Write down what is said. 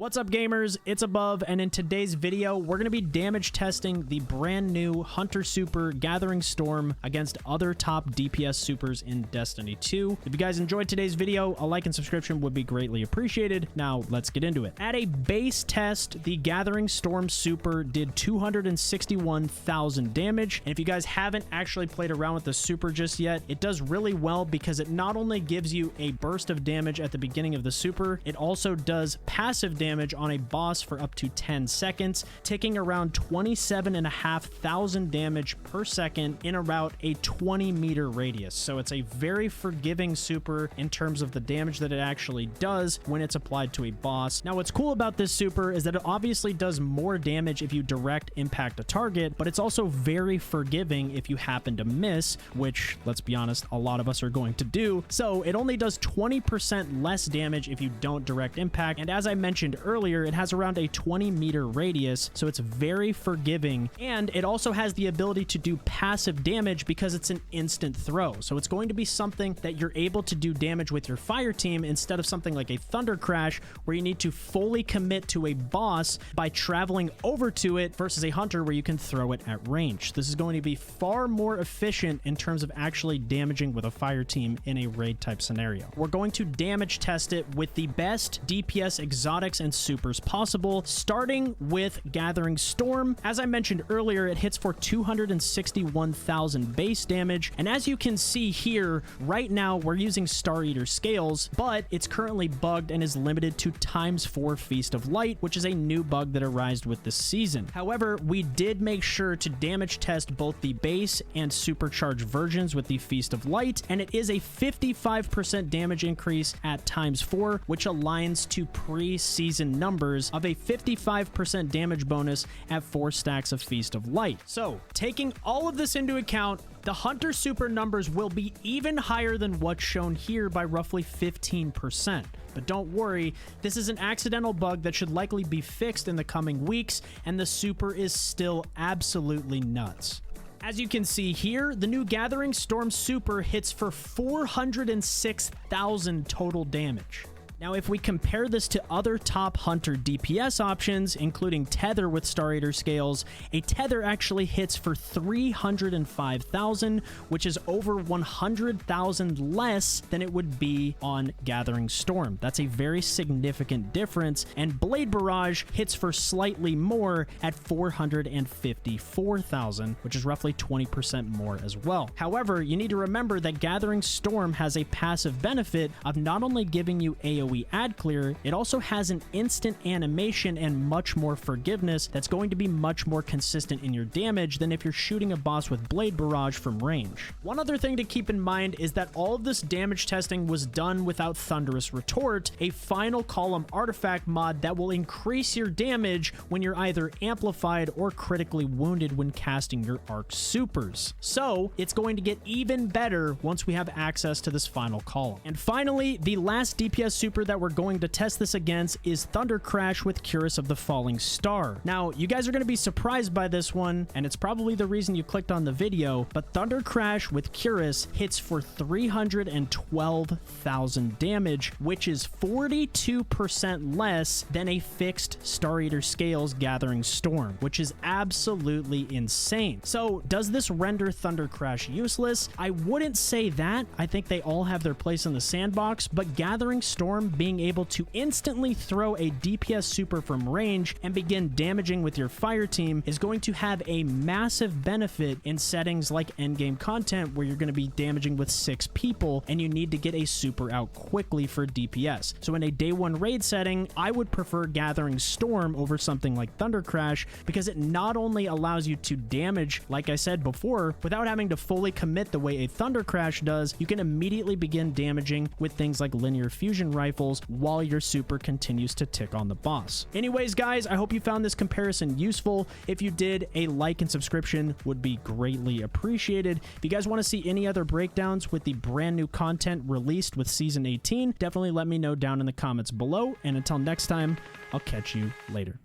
What's up, gamers? It's Above, and in today's video, we're going to be damage testing the brand new Hunter Super Gathering Storm against other top DPS supers in Destiny 2. If you guys enjoyed today's video, a like and subscription would be greatly appreciated. Now, let's get into it. At a base test, the Gathering Storm Super did 261,000 damage, and if you guys haven't actually played around with the Super just yet, it does really well because it not only gives you a burst of damage at the beginning of the Super, it also does passive damage on a boss for up to 10 seconds, ticking around 27,500 damage per second in about a 20-meter radius. So it's a very forgiving super in terms of the damage that it actually does when it's applied to a boss. Now, what's cool about this super is that it obviously does more damage if you direct impact a target, but it's also very forgiving if you happen to miss, which, let's be honest, a lot of us are going to do. So it only does 20% less damage if you don't direct impact, and as I mentioned earlier, it has around a 20-meter radius, so it's very forgiving, and it also has the ability to do passive damage because it's an instant throw. So it's going to be something that you're able to do damage with your fire team instead of something like a Thundercrash where you need to fully commit to a boss by traveling over to it versus a hunter where you can throw it at range. This is going to be far more efficient in terms of actually damaging with a fire team in a raid type scenario. We're going to damage test it with the best DPS exotics and supers possible, starting with Gathering Storm. As I mentioned earlier, it hits for 261,000 base damage, and as you can see here, right now we're using Star Eater scales, but it's currently bugged and is limited to ×4 Feast of Light, which is a new bug that arose with this season. However, we did make sure to damage test both the base and supercharged versions with the Feast of Light, and it is a 55% damage increase at ×4, which aligns to pre-season numbers of a 55% damage bonus at 4 stacks of Feast of Light. So, taking all of this into account, the Hunter Super numbers will be even higher than what's shown here by roughly 15%. But don't worry, this is an accidental bug that should likely be fixed in the coming weeks, and the Super is still absolutely nuts. As you can see here, the new Gathering Storm Super hits for 406,000 total damage. Now, if we compare this to other top Hunter DPS options, including Tether with Star Eater scales, a Tether actually hits for 305,000, which is over 100,000 less than it would be on Gathering Storm. That's a very significant difference, and Blade Barrage hits for slightly more at 454,000, which is roughly 20% more as well. However, you need to remember that Gathering Storm has a passive benefit of not only giving you AoE ad clear, it also has an instant animation and much more forgiveness that's going to be much more consistent in your damage than if you're shooting a boss with Blade Barrage from range. One other thing to keep in mind is that all of this damage testing was done without Thunderous Retort, a final column artifact mod that will increase your damage when you're either amplified or critically wounded when casting your arc supers. So it's going to get even better once we have access to this final column. And finally, the last DPS super that we're going to test this against is Thundercrash with Curus of the Falling Star. Now, you guys are going to be surprised by this one, and it's probably the reason you clicked on the video, but Thundercrash with Curus hits for 312,000 damage, which is 42% less than a fixed Star Eater scales Gathering Storm, which is absolutely insane. So, does this render Thundercrash useless? I wouldn't say that. I think they all have their place in the sandbox, but Gathering Storm being able to instantly throw a DPS super from range and begin damaging with your fire team is going to have a massive benefit in settings like endgame content where you're going to be damaging with 6 people and you need to get a super out quickly for DPS. So in a day 1 raid setting, I would prefer Gathering Storm over something like Thundercrash because it not only allows you to damage, like I said before, without having to fully commit the way a Thundercrash does, you can immediately begin damaging with things like linear fusion rifles while your super continues to tick on the boss. Anyways, guys, I hope you found this comparison useful. If you did, a like and subscription would be greatly appreciated. If you guys want to see any other breakdowns with the brand new content released with Season 18, definitely let me know down in the comments below. And until next time, I'll catch you later.